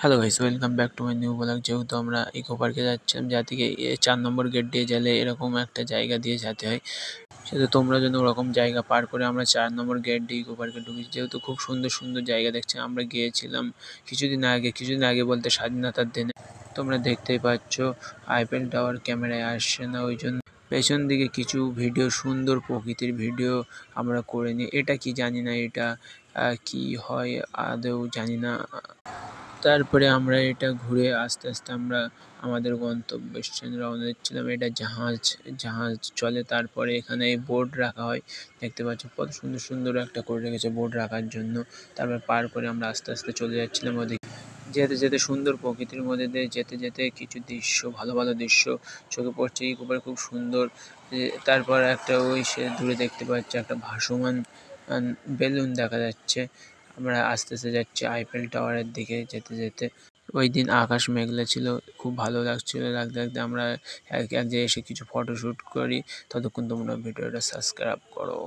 Hello guys, welcome back to my new blog. যেহেতু আমরা eco পার্কে যাচ্ছিলাম, যা থেকে 4 নম্বর গেট দিয়ে গেলে এরকম একটা জায়গা দিয়ে যেতে হয়। সেহেতু তোমরা যেন ওরকম জায়গা পার করে আমরা 4 নম্বর গেট দিয়ে ইকো পার্কে ঢুকেছি। যেহেতু খুব সুন্দর সুন্দর জায়গা দেখছি। আমরা গিয়েছিলাম কিছুদিন আগে বলতে স্বাধীনতার দিনে। তোমরা দেখতেই পাচ্ছ আইফেল টাওয়ার ক্যামেরায় আসছে না, ওই জন্য পেছন দিকে কিছু ভিডিও, সুন্দর প্রকৃতির ভিডিও আমরা করে নিই। এটা কি জানি না, এটা কি হয় আদৌ জানি না। তারপরে আমরা এটা ঘুরে আস্তে আস্তে আমরা আমাদের গন্তব্যস্থানে রওনা দিচ্ছিলাম। এটা জাহাজ চলে। তারপরে এখানে বোট রাখা হয়, দেখতে পাচ্ছ কত সুন্দর সুন্দর একটা করে রেখেছে বোট রাখার জন্য। তারপর পার করে আমরা আস্তে আস্তে চলে যাচ্ছিলাম ওদিকে। যেতে যেতে সুন্দর প্রকৃতির মধ্যে দিয়ে যেতে যেতে কিছু দৃশ্য, ভালো ভালো দৃশ্য চোখে পড়ছে। ইকো পার্ক খুব সুন্দর। তারপর একটা ওই সে দূরে দেখতে পাচ্ছি একটা ভাসমান বেলুন দেখা যাচ্ছে। আমরা আস্তে আস্তে যাচ্ছি আইফেল টাওয়ারের দিকে। যেতে যেতে ওই দিন আকাশ মেঘলা ছিল, খুব ভালো লাগছিল। লাগতে লাগতে আমরা এক জায়গায় এসে কিছু ফটোশ্যুট করি। ততক্ষণ তোমরা ভিডিওটা সাবস্ক্রাইব করো।